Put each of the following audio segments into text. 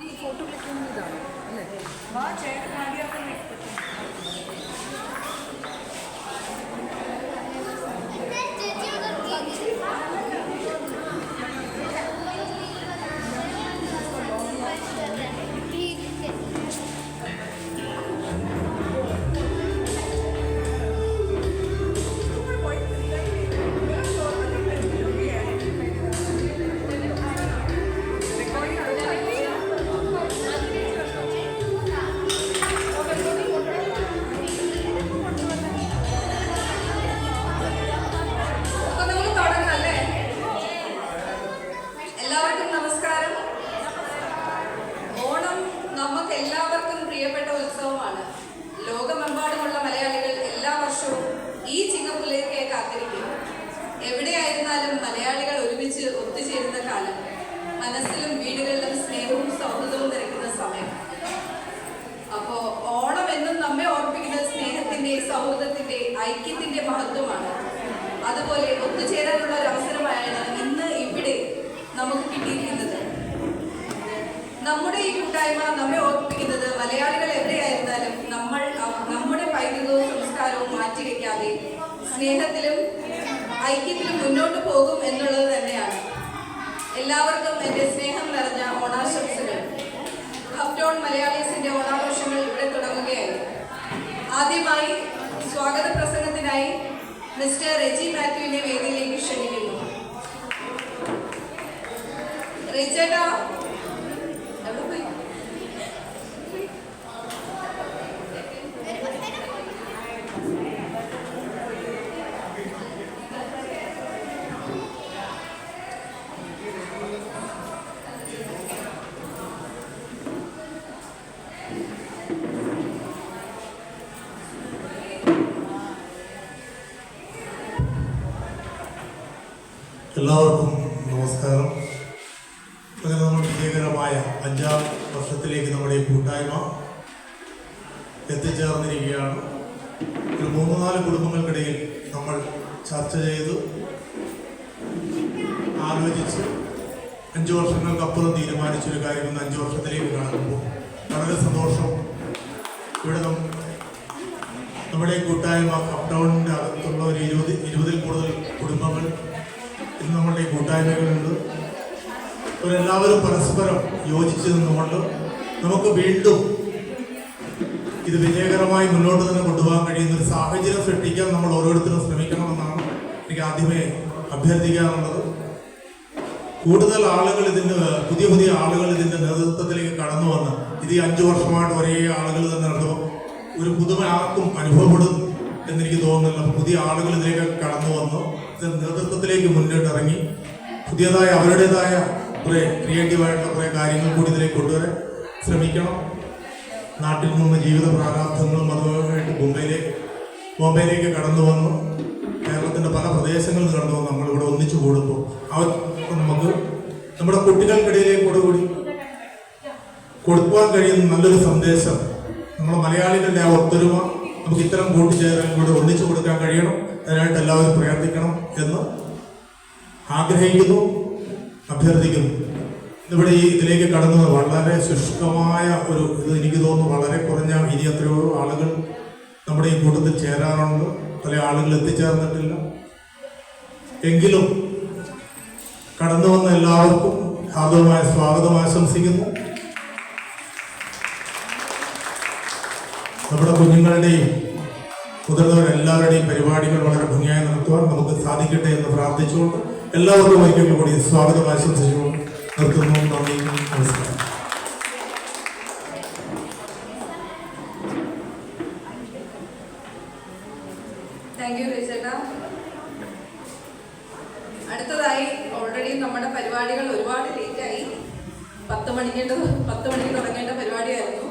ഈ photo clicking ഇതാണോ അല്ലേ? വാ ചേട്ടൻ എല്ലാവർക്കും പ്രിയപ്പെട്ട ഉത്സവമാണ്. ലോകമെമ്പാടുമുള്ള മലയാളികൾ എല്ലാ വർഷവും ഈ ചിങ്ങപ്പുലരിയെ കാത്തിരിക്കും. എവിടെയായിരുന്നാലും മലയാളികൾ ഒരുമിച്ച് ഒത്തുചേരുന്ന കാലം, മനസ്സിലും വീടുകളിലും സ്നേഹവും സൗഹൃദവും നിറയ്ക്കുന്ന സമയം. അപ്പോ ഓണം എന്നും നമ്മെ ഓർപ്പിക്കുന്നത് സ്നേഹത്തിന്റെ, സൗഹൃദത്തിന്റെ, ഐക്യത്തിന്റെ മഹത്വമാണ്. അതുപോലെ ഒത്തുചേരാനുള്ള ഒരു അവസരമായാണ് ഇന്ന് ഇവിടെ നമുക്ക് കിട്ടിയിരിക്കുന്നത്. നമ്മുടെ ഈ കൂട്ടായ്മ നമ്മെ ഓർമ്മിപ്പിക്കുന്നത് മലയാളികൾ എവിടെയായിരുന്നാലും നമ്മുടെ പൈതൃകവും സംസ്കാരവും മാറ്റിവെക്കാതെ സ്നേഹത്തിലും ഐക്യത്തിലും മുന്നോട്ട് പോകും എന്നുള്ളത് തന്നെയാണ്. എല്ലാവർക്കും എൻ്റെ സ്നേഹം നിറഞ്ഞ ഓണാശംസകൾ. ഹബ്ടോൺ മലയാളീസിന്റെ ഓണാഘോഷങ്ങൾ ഇവിടെ തുടങ്ങുകയായി. ആദ്യമായി സ്വാഗത പ്രസംഗത്തിനായി മിസ്റ്റർ റെജി മാത്യുവിനെ വേദിയിലേക്ക് ക്ഷണിക്കുന്നു. റെജിയേട്ടാ, എല്ലാവർക്കും നമസ്കാരം. അങ്ങനെ നമ്മൾ വിജയകരമായ 5ാം വർഷത്തിലേക്ക് നമ്മുടെ ഈ കൂട്ടായ്മ എത്തിച്ചേർന്നിരിക്കുകയാണ്. ഒരു 3-4 കുടുംബങ്ങൾക്കിടയിൽ നമ്മൾ ചർച്ച ചെയ്ത് ആലോചിച്ച് 5 വർഷങ്ങൾക്കപ്പുറം തീരുമാനിച്ചൊരു കാര്യം ഇന്ന് 5 വർഷത്തിലേക്ക് കടക്കുമ്പോൾ വളരെ സന്തോഷം. ഇവിടെ നമ്മുടെ ഈ കൂട്ടായ്മ അപ്ടൗണിൻ്റെ അകത്തുള്ള ഒരു 20-ൽ കൂടുതൽ കുടുംബങ്ങൾ ഇന്ന് നമ്മളുടെ ഈ കൂട്ടായ്മകളുണ്ട്. അവരെല്ലാവരും പരസ്പരം യോജിച്ച് നിന്നുകൊണ്ട് നമുക്ക് വീണ്ടും ഇത് വിജയകരമായി മുന്നോട്ട് തന്നെ കൊണ്ടുപോകാൻ കഴിയുന്ന ഒരു സാഹചര്യം സൃഷ്ടിക്കാൻ നമ്മൾ ഓരോരുത്തരും ശ്രമിക്കണമെന്നാണ് എനിക്ക് ആദ്യമേ അഭ്യർത്ഥിക്കാനുള്ളത്. കൂടുതൽ ആളുകൾ പുതിയ ആളുകൾ ഇതിൻ്റെ നേതൃത്വത്തിലേക്ക് കടന്നു വന്ന് ഇത് 5 വർഷമായിട്ട് ഒരേ ആളുകൾ തന്നെ നടത്തുമ്പോൾ ഒരു പുതുമ ആർക്കും അനുഭവപ്പെടും എന്നെനിക്ക് തോന്നുന്നില്ല. പുതിയ ആളുകൾ ഇതിലേക്ക് കടന്നു വന്നു നേതൃത്വത്തിലേക്ക് മുന്നിട്ടിറങ്ങി പുതിയതായ അവരുടേതായ കുറേ ക്രിയേറ്റീവായിട്ടുള്ള കുറേ കാര്യങ്ങൾ കൂടി ഇതിലേക്ക് കൊണ്ടുവരാൻ ശ്രമിക്കണം. നാട്ടിൽ നിന്ന് ജീവിത പ്രാരാബ്ധങ്ങളും അതുമായിട്ട് ബോംബെയിലേക്ക് കടന്നു വന്നു കേരളത്തിൻ്റെ പല പ്രദേശങ്ങളിൽ കടന്നു വന്ന് നമ്മളിവിടെ ഒന്നിച്ചു കൂടുമ്പോൾ നമുക്ക് നമ്മുടെ കുട്ടികൾക്കിടയിലേക്ക് കൂടി കൊടുക്കുവാൻ കഴിയുന്ന നല്ലൊരു സന്ദേശം, നമ്മുടെ മലയാളികളുടെ ആ ഒത്തൊരുമ നമുക്ക് ഇത്തരം കൂട്ടിച്ചേരൽ കൂടെ ഒന്നിച്ചു കൊടുക്കാൻ കഴിയണം. അതിനായിട്ട് എല്ലാവരും പ്രയത്നിക്കണം എന്ന് ആഗ്രഹിക്കുന്നു, അഭ്യർത്ഥിക്കുന്നു. ഇവിടെ ഇതിലേക്ക് കടന്നത് വളരെ ശുഷ്കമായ ഇത് എനിക്ക് തോന്നുന്നു വളരെ കുറഞ്ഞ ഇനി എത്രയോ ആളുകൾ നമ്മുടെ ഈ കൂട്ടത്തിൽ ചേരാറുണ്ട്. പല ആളുകൾ എത്തിച്ചേർന്നിട്ടില്ല. എങ്കിലും കടന്നു വന്ന എല്ലാവർക്കും ഹാർദവമായ സ്വാഗതം ആശംസിക്കുന്നു. നമ്മുടെ കുഞ്ഞുങ്ങളുടെയും മുതിർന്നവരെല്ലാവരുടെയും പരിപാടികൾ വളരെ ഭംഗിയായി നടത്തുവാൻ നമുക്ക് സാധിക്കട്ടെ എന്ന് പ്രാർത്ഥിച്ചുകൊണ്ട് എല്ലാവർക്കും ഒരിക്കൽ കൂടി സ്വാഗതം ആശംസിച്ചുകൊണ്ട് നിർത്തുന്നു. നന്ദി, നമസ്കാരം. താങ്ക് യു രചേട്ടാ. അടുത്തതായി ഓൾറെഡി നമ്മുടെ പരിപാടികൾ ഒരുപാട് ലേറ്റായി. 10 മണിക്ക് തുടങ്ങേണ്ട പരിപാടിയായിരുന്നു.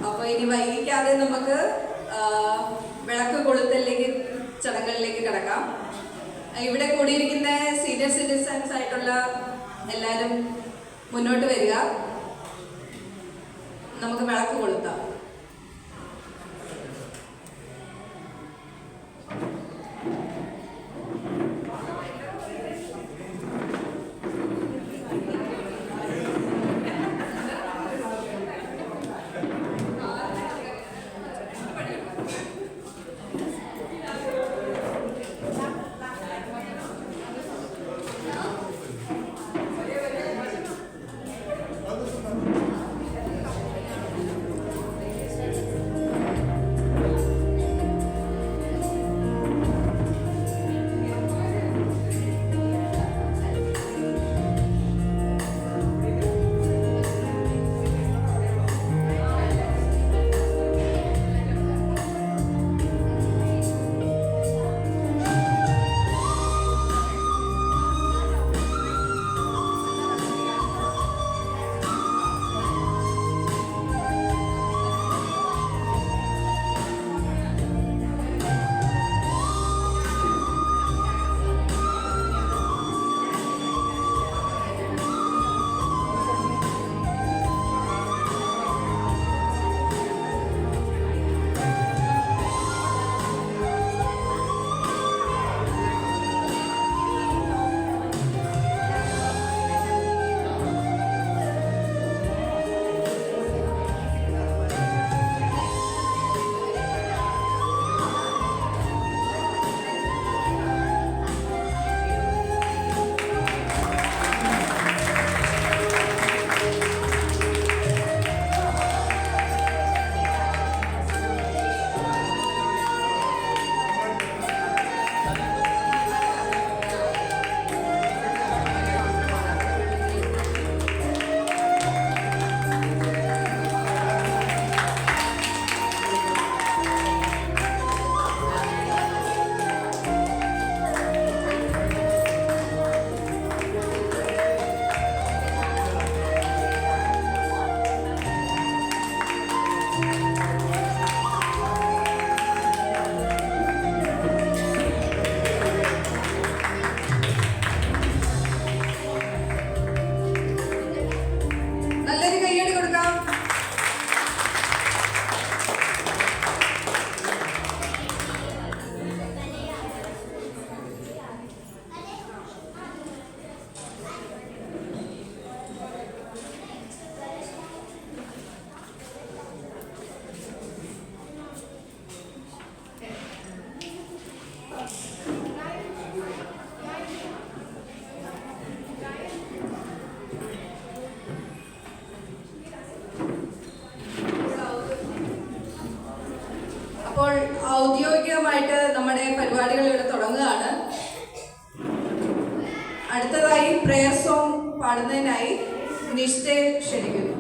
അപ്പോൾ ഇനി വൈകിക്കാതെ നമുക്ക് വിളക്ക് കൊളുത്തലിലേക്ക് ചടങ്ങുകളിലേക്ക് കിടക്കാം. ഇവിടെ കൂടിയിരിക്കുന്ന സീനിയർ സിറ്റിസൺസ് ആയിട്ടുള്ള എല്ലാവരും മുന്നോട്ട് വരിക. നമുക്ക് വിളക്ക് കൊളുത്താം. പരിപാടികൾ ഇവിടെ തുടങ്ങുകയാണ്. അടുത്തതായി പ്രേയർ സോങ് പാടുന്നതിനായി നിഷ്ഠയെ ക്ഷണിക്കുന്നു.